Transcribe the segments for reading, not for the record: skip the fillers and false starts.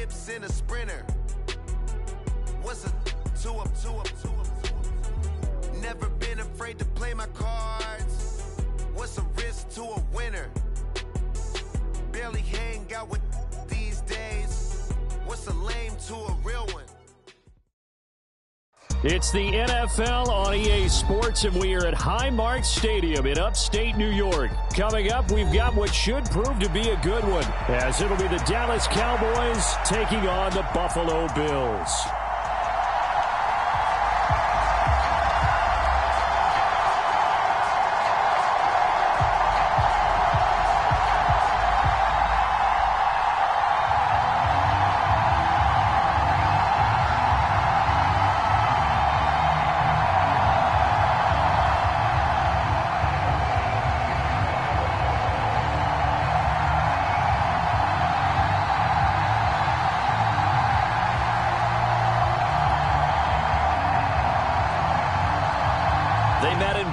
whips in a Sprinter. What's a 2-up? Never been afraid to play my cards. What's a risk to a winner? Barely hang out with these days. What's a lame to a real one? It's the NFL on EA Sports, and we are at Highmark Stadium in upstate New York. Coming up, we've got what should prove to be a good one, as it'll be the Dallas Cowboys taking on the Buffalo Bills.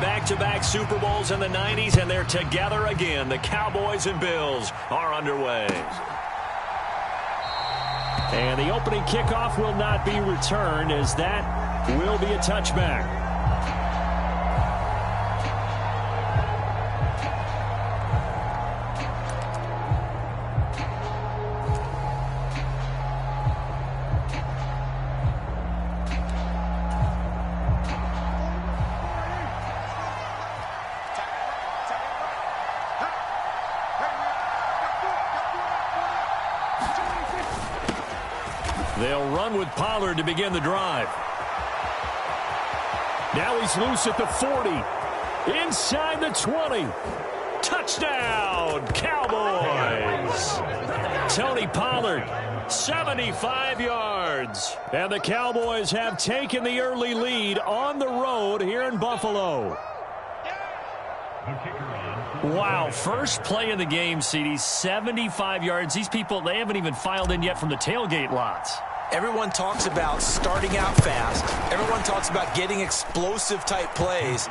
Back-to-back Super Bowls in the 90s, and they're together again. The Cowboys and Bills are underway. And the opening kickoff will not be returned, as that will be a touchback. They'll run with Pollard to begin the drive. Now he's loose at the 40. Inside the 20. Touchdown, Cowboys. Tony Pollard, 75 yards. And the Cowboys have taken the early lead on the road here in Buffalo. Wow, first play of the game, CD, 75 yards. These people, they haven't even filed in yet from the tailgate lots. Everyone talks about starting out fast. Everyone talks about getting explosive-type plays.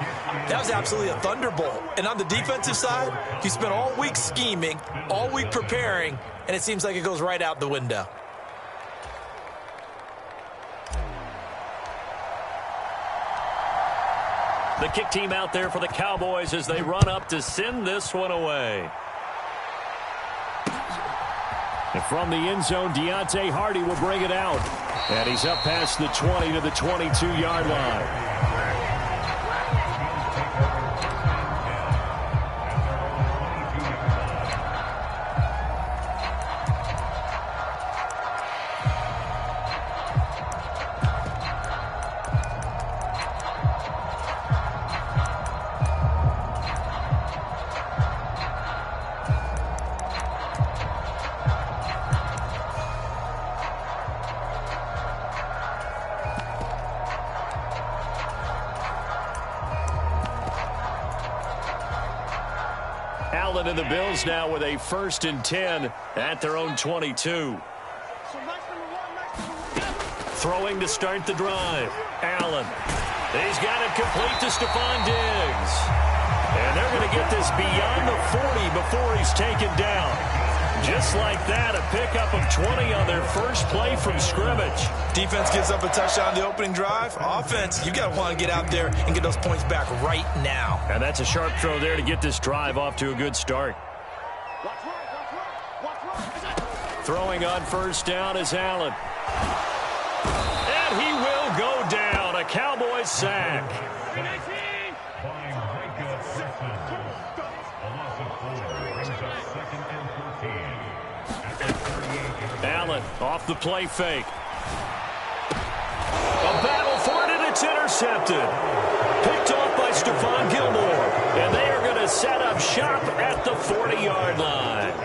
That was absolutely a thunderbolt. And on the defensive side, you spent all week scheming, all week preparing, and it seems like it goes right out the window. The kick team out there for the Cowboys as they run up to send this one away. And from the end zone, Deontay Hardy will bring it out. And he's up past the 20 to the 22-yard line. Allen and the Bills now with a 1st and 10 at their own 22. Throwing to start the drive. Allen. He's got it complete to Stephon Diggs. And they're going to get this beyond the 40 before he's taken down. Just like that, a pickup of 20 on their first play from scrimmage. Defense gives up a touchdown the opening drive. Offense, you got to want to get out there and get those points back right now. And that's a sharp throw there to get this drive off to a good start. Throwing on 1st down is Allen. And he will go down. A Cowboys sack. Allen off the play fake. A battle for it, and it's intercepted. Picked off by Stephon Gilmore. And they are going to set up shop at the 40-yard line.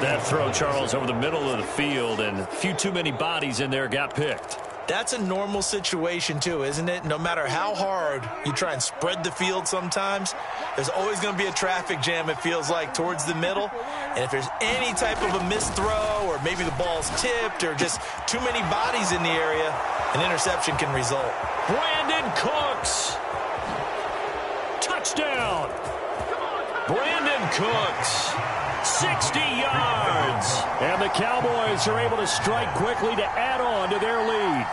That throw, Charles, over the middle of the field, and a few too many bodies in there got picked. That's a normal situation, too, isn't it? No matter how hard you try and spread the field sometimes, there's always going to be a traffic jam, it feels like, towards the middle. And if there's any type of a missed throw, or maybe the ball's tipped, or just too many bodies in the area, an interception can result. Brandon Cooks. Touchdown. Brandon Cooks. 60 yards. And the Cowboys are able to strike quickly to add on to their lead.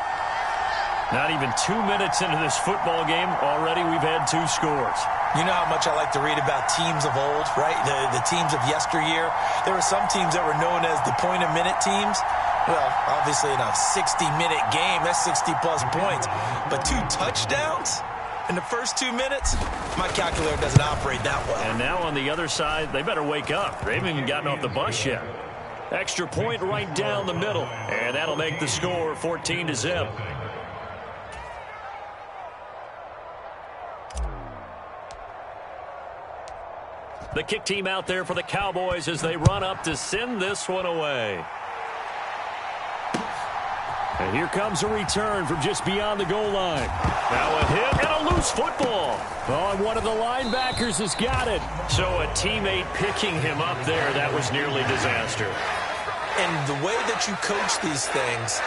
Not even 2 minutes into this football game, already we've had 2 scores. You know how much I like to read about teams of old, right? The teams of yesteryear. There were some teams that were known as the point-a-minute teams. Well, obviously in a 60-minute game, that's 60-plus points. But 2 touchdowns in the first 2 minutes? My calculator doesn't operate that well. And now on the other side, they better wake up. They haven't even gotten off the bus yet. Extra point right down the middle. And that'll make the score 14-0. The kick team out there for the Cowboys as they run up to send this one away. And here comes a return from just beyond the goal line. Now a hit and a loose football. Oh, and one of the linebackers has got it. So a teammate picking him up there, that was nearly disaster. And the way that you coach these things,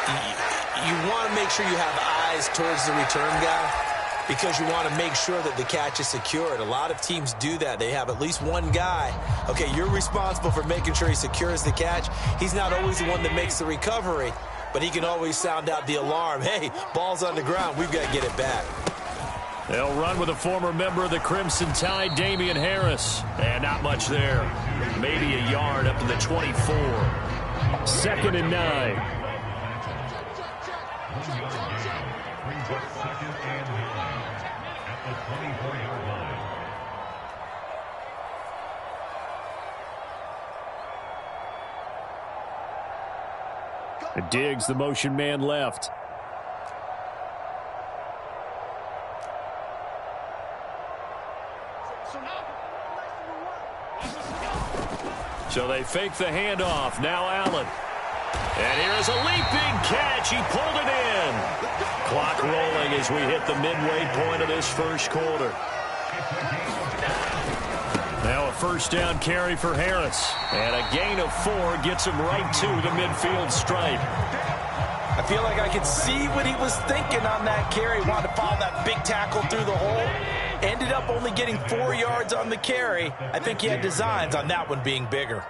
you want to make sure you have eyes towards the return guy, because you want to make sure that the catch is secured. A lot of teams do that. They have at least one guy. Okay, you're responsible for making sure he secures the catch. He's not always the one that makes the recovery, but he can always sound out the alarm. Hey, ball's on the ground. We've got to get it back. They'll run with a former member of the Crimson Tide, Damian Harris. And not much there. Maybe a yard up to the 24. 2nd and 9. Diggs, the motion man left. So they fake the handoff. Now Allen. And here is a leaping catch. He pulled it in. Clock rolling as we hit the midway point of this first quarter. Now a first down carry for Harris. And a gain of 4 gets him right to the midfield stripe. I feel like I could see what he was thinking on that carry. Wanted to follow that big tackle through the hole. Ended up only getting 4 yards on the carry. I think he had designs on that one being bigger.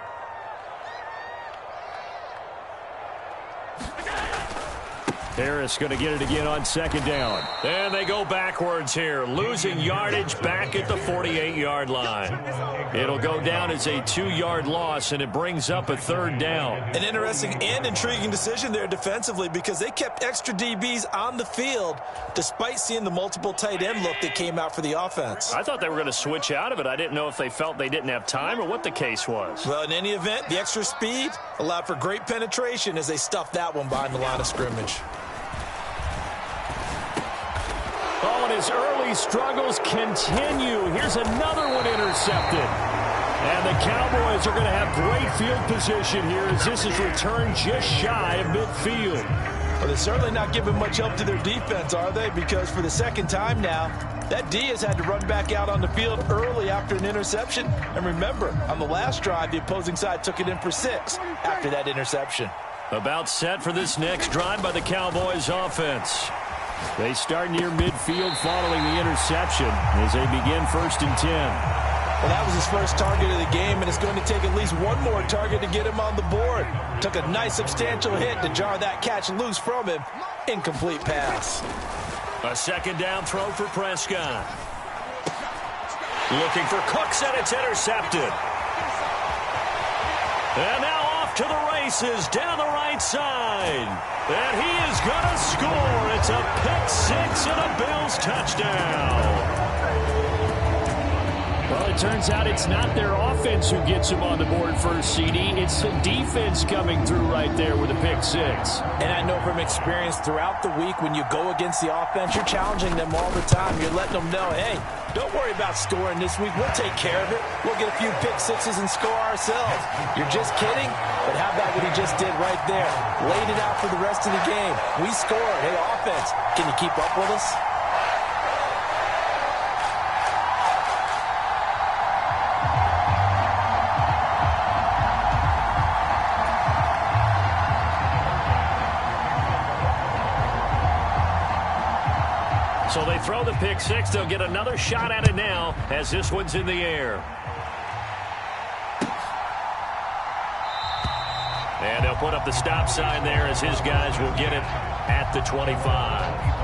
Harris going to get it again on 2nd down. And they go backwards here, losing yardage back at the 48-yard line. It'll go down as a 2-yard loss, and it brings up a 3rd down. An interesting and intriguing decision there defensively, because they kept extra DBs on the field despite seeing the multiple tight end look that came out for the offense. I thought they were going to switch out of it. I didn't know if they felt they didn't have time or what the case was. Well, in any event, the extra speed allowed for great penetration as they stuffed that one behind the line of scrimmage. Oh, and his early struggles continue. Here's another one intercepted. And the Cowboys are going to have great field position here as this is returned just shy of midfield. Well, they're certainly not giving much help to their defense, are they? Because for the 2nd time now, that D has had to run back out on the field early after an interception. And remember, on the last drive, the opposing side took it in for 6 after that interception. About set for this next drive by the Cowboys offense. They start near midfield following the interception as they begin 1st and 10. Well, that was his first target of the game, and it's going to take at least one more target to get him on the board. Took a nice substantial hit to jar that catch loose from him. Incomplete pass. A 2nd down throw for Prescott. Looking for Cooks, and it's intercepted. And now off to the races down the right side. And he is going to score. It's a pick-6 and a Bills touchdown. Well, it turns out it's not their offense who gets him on the board first, CD. It's the defense coming through right there with a pick-6. And I know from experience throughout the week, when you go against the offense, you're challenging them all the time. You're letting them know, hey, don't worry about scoring this week. We'll take care of it. We'll get a few pick-6s and score ourselves. You're just kidding? But how about what he just did right there? Laid it out for the rest of the game. We scored. Hey, offense, can you keep up with us? So they throw the pick-6. They'll get another shot at it now as this one's in the air. And they'll put up the stop sign there as his guys will get it at the 25.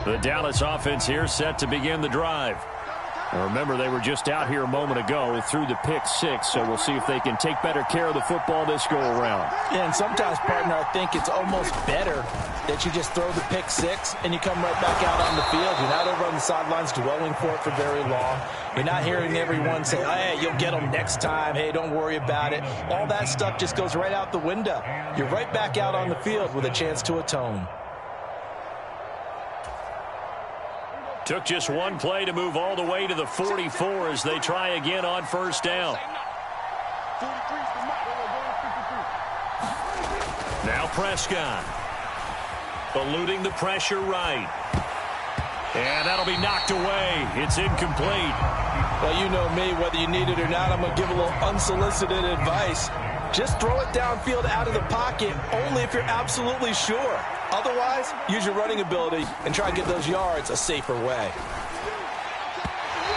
The Dallas offense here set to begin the drive. Now remember, they were just out here a moment ago through the pick six, so we'll see if they can take better care of the football this go-around. Yeah, and sometimes, partner, I think it's almost better that you just throw the pick six and you come right back out on the field. You're not over on the sidelines dwelling for it for very long. You're not hearing everyone say, hey, you'll get them next time. Hey, don't worry about it. All that stuff just goes right out the window. You're right back out on the field with a chance to atone. Took just one play to move all the way to the 44 as they try again on first down. Now Prescott. Eluding the pressure right. And that'll be knocked away. It's incomplete. Well, you know me, whether you need it or not, I'm going to give a little unsolicited advice. Just throw it downfield out of the pocket only if you're absolutely sure. Otherwise, use your running ability and try to get those yards a safer way.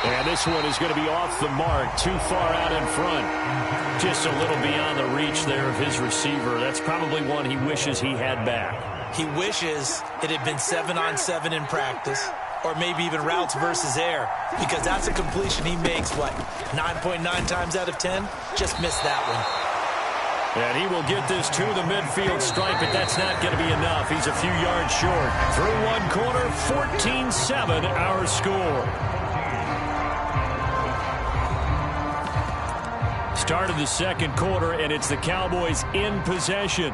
And this one is going to be off the mark, too far out in front. Just a little beyond the reach there of his receiver. That's probably one he wishes he had back. He wishes it had been 7-on-7 in practice, or maybe even routes versus air, because that's a completion he makes, what, 9.9 times out of 10? Just missed that one. And he will get this to the midfield stripe, but that's not going to be enough. He's a few yards short. Through one corner, 14-7 our score. Start of the second quarter, and it's the Cowboys in possession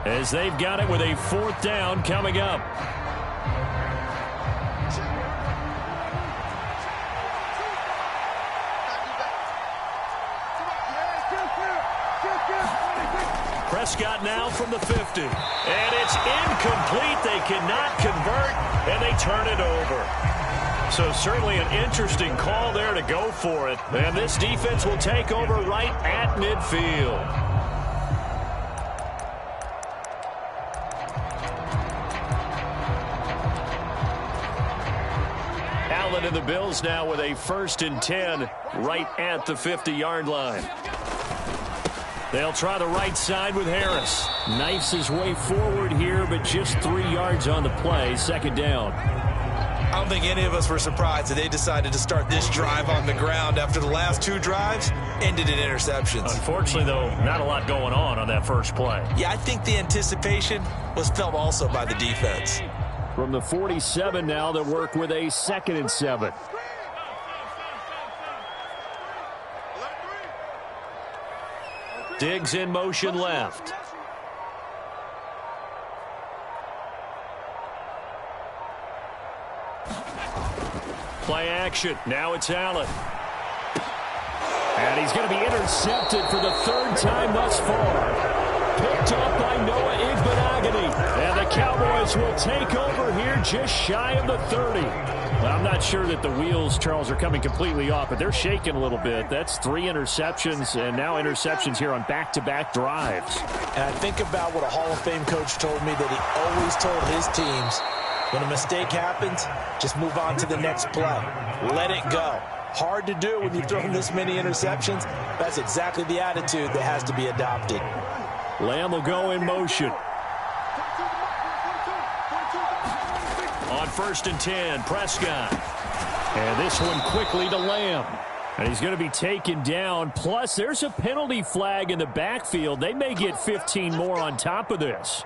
as they've got it with a fourth down coming up. Prescott now from the 50. And it's incomplete. They cannot convert, and they turn it over. So certainly an interesting call there to go for it. And this defense will take over right at midfield. Allen and the Bills now with a 1st and 10 right at the 50-yard line. They'll try the right side with Harris. Knifes his way forward here, but just 3 yards on the play. Second down. I don't think any of us were surprised that they decided to start this drive on the ground after the last 2 drives ended in interceptions. Unfortunately, though, not a lot going on that first play. Yeah, I think the anticipation was felt also by the defense. From the 47 now, they'll work with a 2nd and 7. Diggs in motion left. Play action. Now it's Allen. And he's going to be intercepted for the 3rd time thus far. Picked up by Noah Igbenogany. And the Cowboys will take over here just shy of the 30. Well, I'm not sure that the wheels, Charles, are coming completely off, but they're shaking a little bit. That's 3 interceptions, and now interceptions here on back-to-back drives. And I think about what a Hall of Fame coach told me that he always told his teams, when a mistake happens, just move on to the next play. Let it go. Hard to do when you've thrown this many interceptions. That's exactly the attitude that has to be adopted. Lamb will go in motion. On 1st and 10, Prescott. And this one quickly to Lamb. And he's going to be taken down. Plus, there's a penalty flag in the backfield. They may get 15 more on top of this.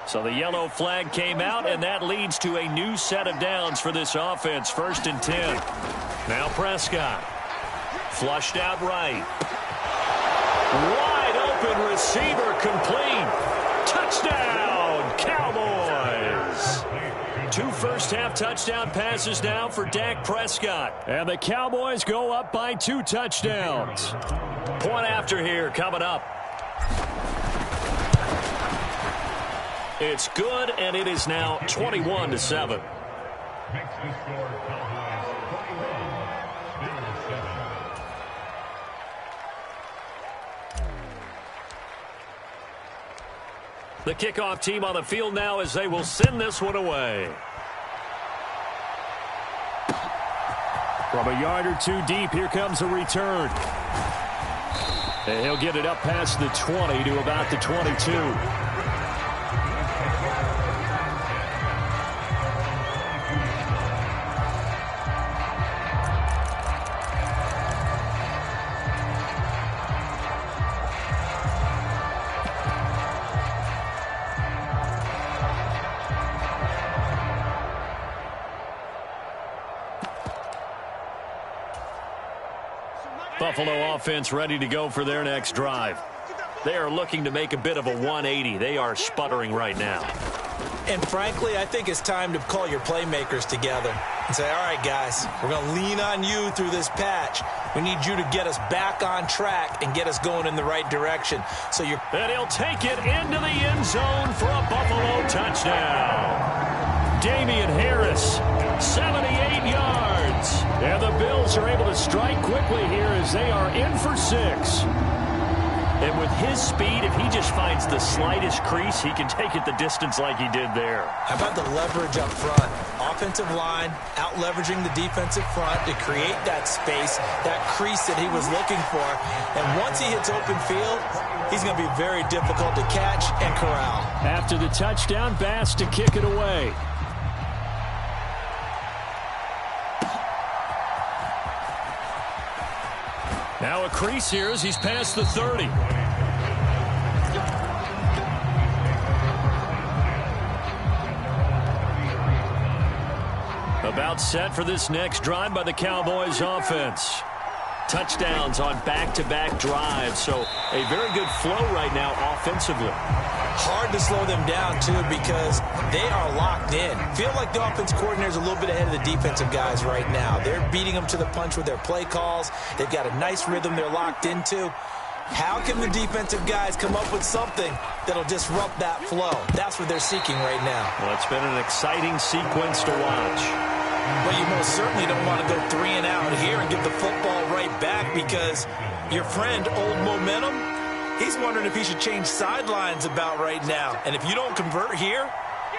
So the yellow flag came out, and that leads to a new set of downs for this offense. 1st and 10. Now Prescott. Flushed out right. Wide open receiver complete. Touchdown, Cowboys. 2 first half touchdown passes now for Dak Prescott. And the Cowboys go up by 2 touchdowns. Point after here coming up. It's good, and it is now 21-7. The kickoff team on the field now as they will send this one away. From a yard or 2 deep, here comes a return. And he'll get it up past the 20 to about the 22. Buffalo offense ready to go for their next drive. They are looking to make a bit of a 180. They are sputtering right now. And frankly, I think it's time to call your playmakers together and say, all right, guys, we're going to lean on you through this patch. We need you to get us back on track and get us going in the right direction. So you're... And he'll take it into the end zone for a Buffalo touchdown. Damian Harris, 78 yards. And the Bills are able to strike quickly here as they are in for 6. And with his speed, if he just finds the slightest crease, he can take it the distance like he did there. How about the leverage up front? Offensive line out-leveraging the defensive front to create that space, that crease that he was looking for. And once he hits open field, he's going to be very difficult to catch and corral. After the touchdown, Bass to kick it away. Now a crease here as he's past the 30. About set for this next drive by the Cowboys offense. Touchdowns on back-to-back drives, so a very good flow right now offensively. Hard to slow them down, too, because they are locked in. Feel like the offense coordinator is a little bit ahead of the defensive guys right now. They're beating them to the punch with their play calls. They've got a nice rhythm they're locked into. How can the defensive guys come up with something that'll disrupt that flow? That's what they're seeking right now. Well, it's been an exciting sequence to watch. Well, you most certainly don't want to go 3 and out here and give the football right back because your friend, Old Momentum, he's wondering if he should change sidelines about right now. And if you don't convert here,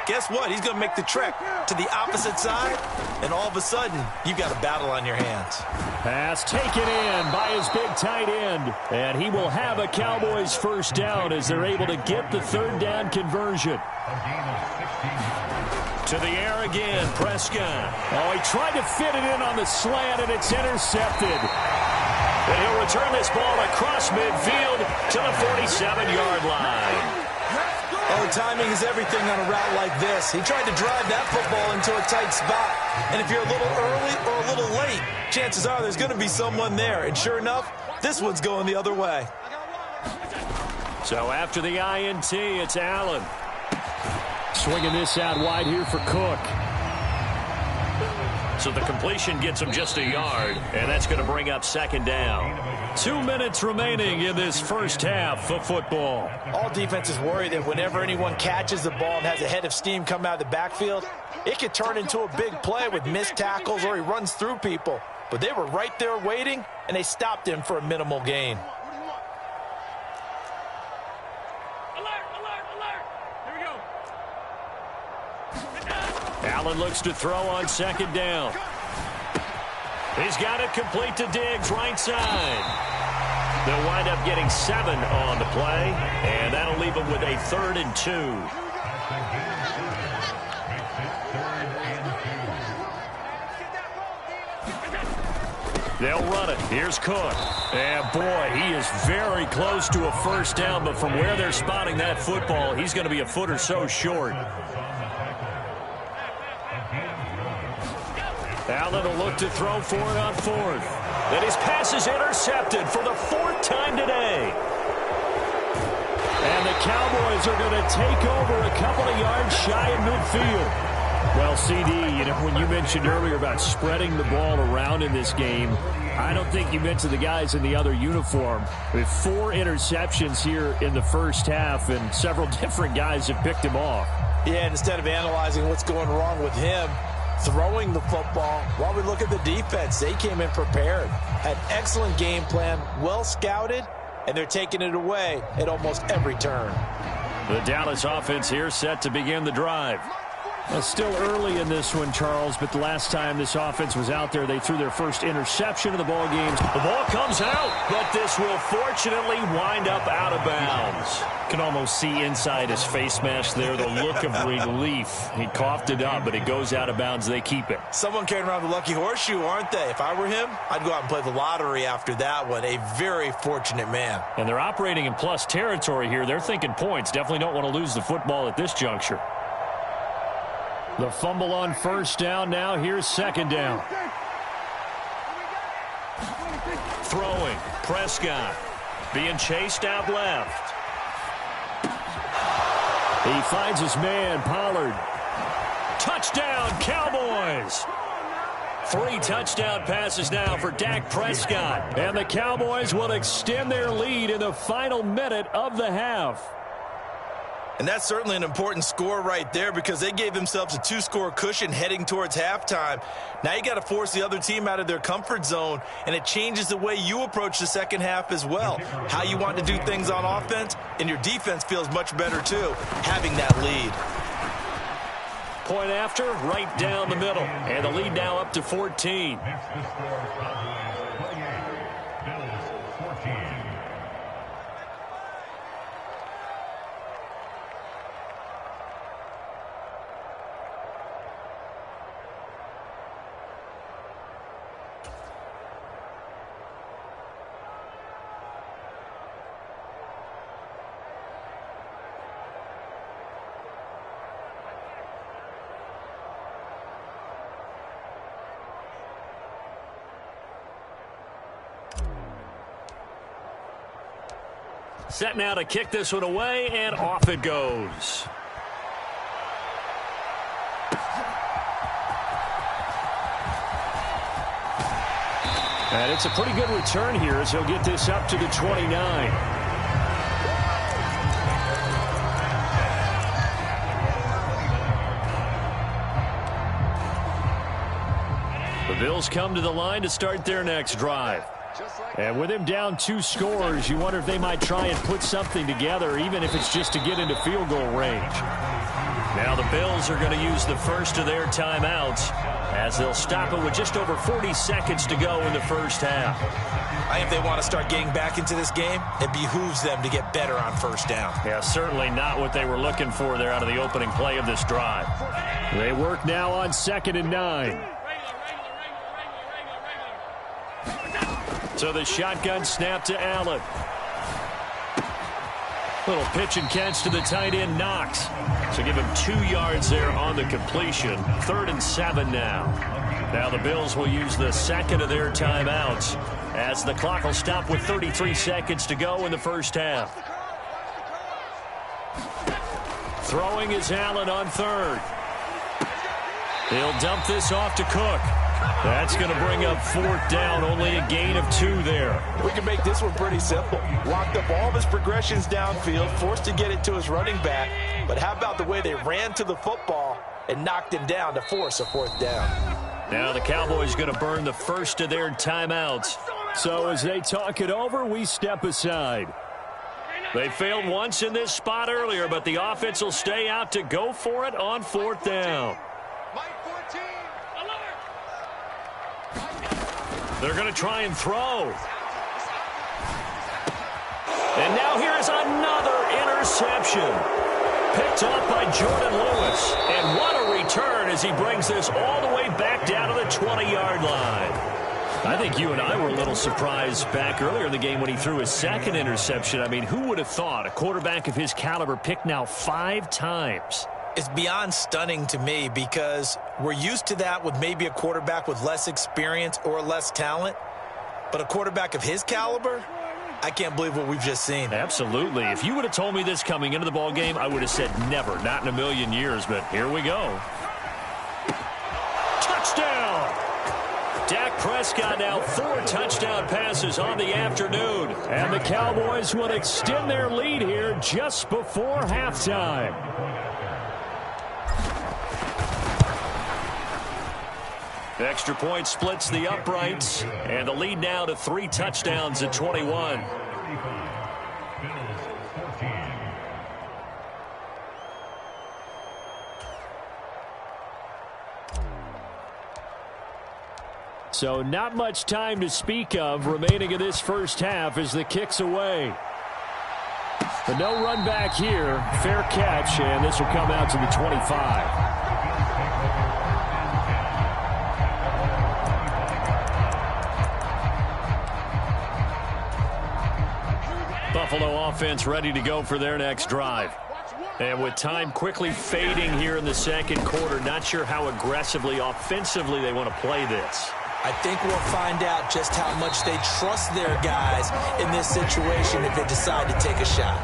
guess what? He's going to make the trek to the opposite side, and all of a sudden, you've got a battle on your hands. Pass taken in by his big tight end, and he will have a Cowboys first down as they're able to get the 3rd down conversion. To the air again, Prescott. Oh, he tried to fit it in on the slant, and it's intercepted. And he'll return this ball across midfield to the 47-yard line. Oh, timing is everything on a route like this. He tried to drive that football into a tight spot. And if you're a little early or a little late, chances are there's going to be someone there. And sure enough, this one's going the other way. So after the INT, it's Allen. Swinging this out wide here for Cook. So the completion gets him just a yard, and that's going to bring up 2nd down. 2 minutes remaining in this first half of football. All defenses worry that whenever anyone catches the ball and has a head of steam come out of the backfield, it could turn into a big play with missed tackles or he runs through people. But they were right there waiting, and they stopped him for a minimal gain. Allen looks to throw on 2nd down. He's got it complete to Diggs, right side. They'll wind up getting 7 on the play, and that'll leave them with a 3rd and 2. They'll run it. Here's Cook. And, boy, he is very close to a first down, but from where they're spotting that football, he's going to be a foot or so short. Allen will look to throw for it on 4th. And his pass is intercepted for the 4th time today. And the Cowboys are going to take over a couple of yards shy of midfield. Well, CD, when you mentioned earlier about spreading the ball around in this game, I don't think you mentioned the guys in the other uniform. With 4 interceptions here in the first half, and several different guys have picked him off. Yeah, and instead of analyzing what's going wrong with him, throwing the football, while we look at the defense, they came in prepared, had excellent game plan, well scouted, and they're taking it away at almost every turn. The Dallas offense here set to begin the drive. Well, still early in this one, Charles, but the last time this offense was out there, they threw their first interception of the ball game. The ball comes out, but this will fortunately wind up out of bounds. You can almost see inside his face mask there the look of relief. He coughed it up, but it goes out of bounds. They keep it. Someone carrying around the lucky horseshoe, aren't they? If I were him, I'd go out and play the lottery after that one. A very fortunate man. And they're operating in plus territory here. They're thinking points. Definitely don't want to lose the football at this juncture. The fumble on first down. Now here's second down. Throwing. Prescott. Being chased out left. He finds his man, Pollard. Touchdown, Cowboys. 3 touchdown passes now for Dak Prescott. And the Cowboys will extend their lead in the final minute of the half. And that's certainly an important score right there because they gave themselves a 2-score cushion heading towards halftime. Now you got to force the other team out of their comfort zone, and it changes the way you approach the second half as well. How you want to do things on offense, and your defense feels much better too, having that lead. Point after, right down the middle. And the lead now up to 14. Set now to kick this one away, and off it goes. And it's a pretty good return here as he'll get this up to the 29. The Bills come to the line to start their next drive. And with him down 2 scores, you wonder if they might try and put something together, even if it's just to get into field goal range. Now the Bills are going to use the first of their timeouts as they'll stop it with just over 40 seconds to go in the first half. I think if they want to start getting back into this game, it behooves them to get better on first down. Yeah, certainly not what they were looking for there out of the opening play of this drive. They work now on 2nd and 9. So the shotgun snap to Allen. Little pitch and catch to the tight end, Knox. So give him 2 yards there on the completion. 3rd and 7 now. Now the Bills will use the second of their timeouts as the clock will stop with 33 seconds to go in the first half. Throwing is Allen on 3rd. He'll dump this off to Cook. That's going to bring up 4th down, only a gain of 2 there. We can make this one pretty simple. Locked up all of his progressions downfield, forced to get it to his running back. But how about the way they ran to the football and knocked him down to force a 4th down? Now the Cowboys going to burn the first of their timeouts. So as they talk it over, we step aside. They failed once in this spot earlier, but the offense will stay out to go for it on 4th down. They're going to try and throw. And now here's another interception. Picked up by Jordan Lewis. And what a return as he brings this all the way back down to the 20-yard line. I think you and I were a little surprised back earlier in the game when he threw his 2nd interception. I mean, who would have thought a quarterback of his caliber picked now 5 times? It's beyond stunning to me because we're used to that with maybe a quarterback with less experience or less talent. But a quarterback of his caliber, I can't believe what we've just seen. Absolutely. If you would have told me this coming into the ball game, I would have said never, not in a million years. But here we go. Prescott now 4 touchdown passes on the afternoon. And the Cowboys will extend their lead here just before halftime. The extra point splits the uprights. And the lead now to 3 touchdowns at 21. So not much time to speak of remaining in this first half as the kick's away. But no run back here. Fair catch, and this will come out to the 25. Buffalo offense ready to go for their next drive. And with time quickly fading here in the second quarter, not sure how aggressively, offensively they want to play this. I think we'll find out just how much they trust their guys in this situation if they decide to take a shot.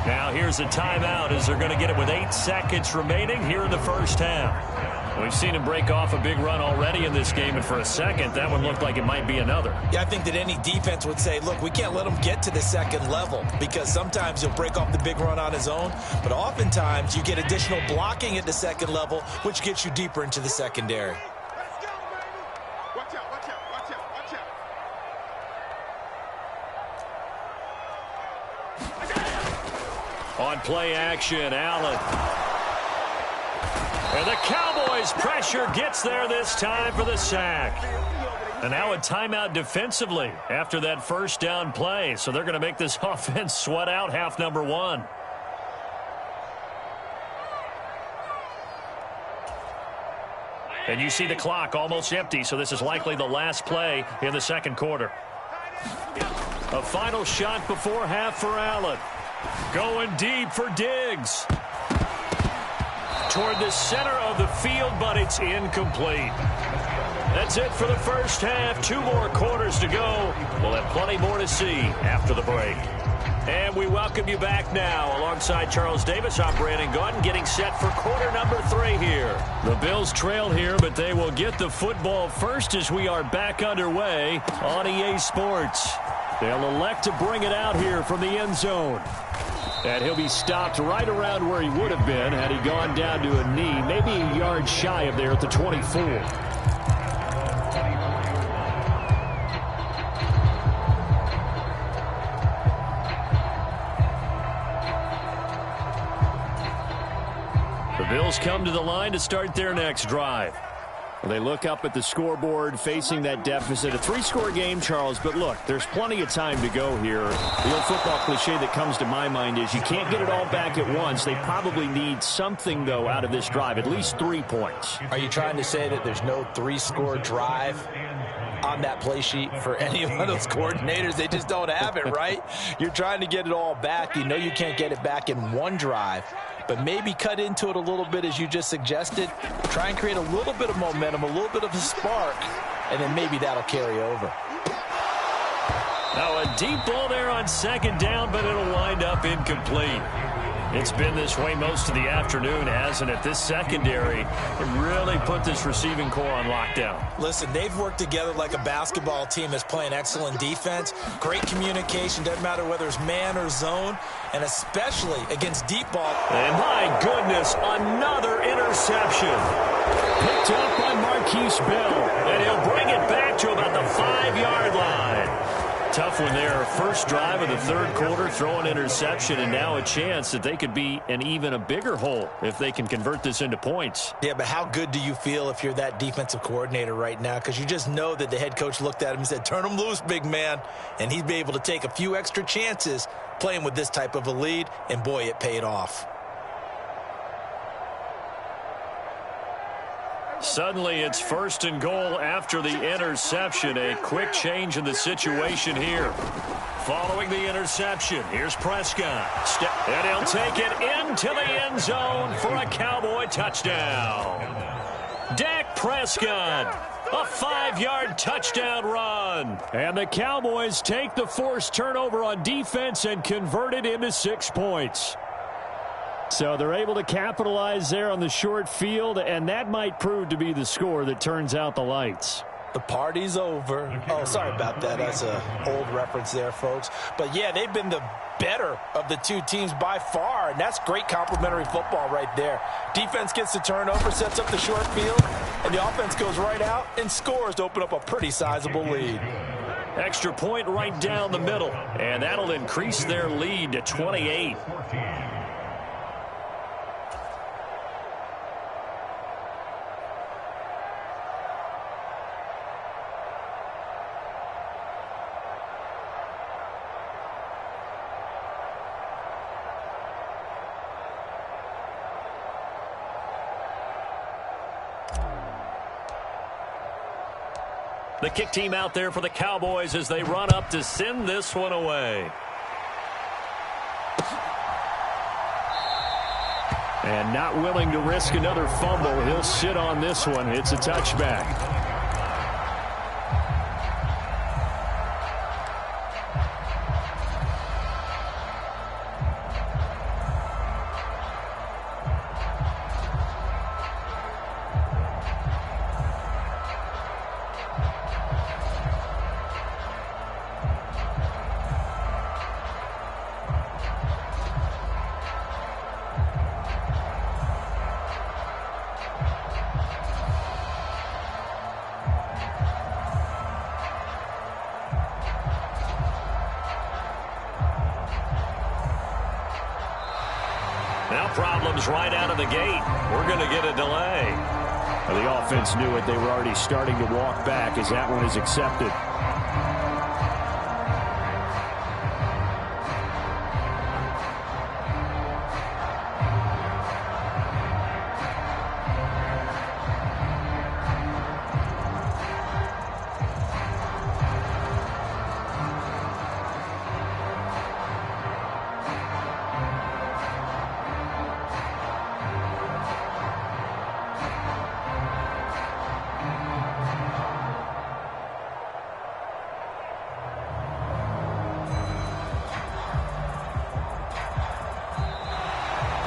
Now here's a timeout as they're going to get it with 8 seconds remaining here in the first half. We've seen him break off a big run already in this game, and for a second, that one looked like it might be another. Yeah, I think that any defense would say, look, we can't let him get to the second level because sometimes he'll break off the big run on his own, but oftentimes you get additional blocking at the second level, which gets you deeper into the secondary. On play action, Allen. And the Cowboys' pressure gets there this time for the sack. And now a timeout defensively after that first down play. So they're going to make this offense sweat out half number 1. And you see the clock almost empty, so this is likely the last play in the second quarter. A final shot before half for Allen. Going deep for Diggs. Toward the center of the field, but it's incomplete. That's it for the first half. 2 more quarters to go. We'll have plenty more to see after the break. And we welcome you back now. Alongside Charles Davis, I'm Brandon Gaudin, getting set for quarter number 3 here. The Bills trail here, but they will get the football first as we are back underway on EA Sports. They'll elect to bring it out here from the end zone. And he'll be stopped right around where he would have been had he gone down to a knee, maybe a yard shy of there at the 24. The Bills come to the line to start their next drive. They look up at the scoreboard facing that deficit. A 3-score game, Charles, but look, there's plenty of time to go here. The old football cliche that comes to my mind is you can't get it all back at once. They probably need something, though, out of this drive, at least 3 points. Are you trying to say that there's no 3-score drive on that play sheet for any one of those coordinators? They just don't have it, right? You're trying to get it all back. You know you can't get it back in one drive. But maybe cut into it a little bit as you just suggested. Try and create a little bit of momentum, a little bit of a spark, and then maybe that'll carry over. Now a deep ball there on second down, but it'll wind up incomplete. It's been this way most of the afternoon, hasn't it? This secondary really put this receiving core on lockdown. Listen, they've worked together like a basketball team that's playing excellent defense. Great communication, doesn't matter whether it's man or zone, and especially against deep ball. And my goodness, another interception. Picked up by Marquise Bell, and he'll bring it back to about the 5-yard line. Tough one there. First drive of the third quarter, throw an interception, and now a chance that they could be in even a bigger hole if they can convert this into points. Yeah, but how good do you feel if you're that defensive coordinator right now? Because you just know that the head coach looked at him and said, turn him loose, big man. And he'd be able to take a few extra chances playing with this type of a lead, and boy, it paid off. Suddenly, it's 1st and goal after the interception. A quick change in the situation here. Following the interception, here's Prescott. And he'll take it into the end zone for a Cowboy touchdown. Dak Prescott, a 5-yard touchdown run. And the Cowboys take the forced turnover on defense and convert it into 6 points. So they're able to capitalize there on the short field, and that might prove to be the score that turns out the lights. The party's over. Oh, sorry about that. That's an old reference there, folks. But, yeah, they've been the better of the two teams by far, and that's great complementary football right there. Defense gets the turnover, sets up the short field, and the offense goes right out and scores to open up a pretty sizable lead. Extra point right down the middle, and that'll increase their lead to 28. The kick team out there for the Cowboys as they run up to send this one away. And not willing to risk another fumble. He'll sit on this one. It's a touchback. Now problems right out of the gate. We're going to get a delay. Well, the offense knew it. They were already starting to walk back as that one is accepted.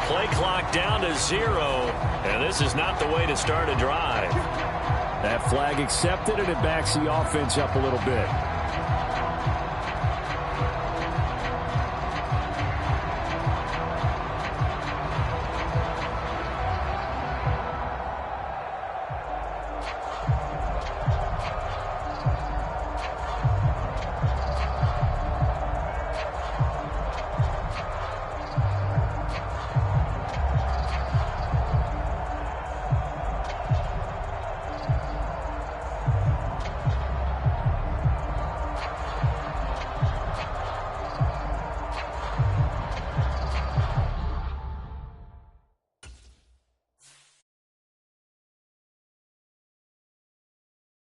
Play clock down to 0, and this is not the way to start a drive. That flag accepted, and it backs the offense up a little bit.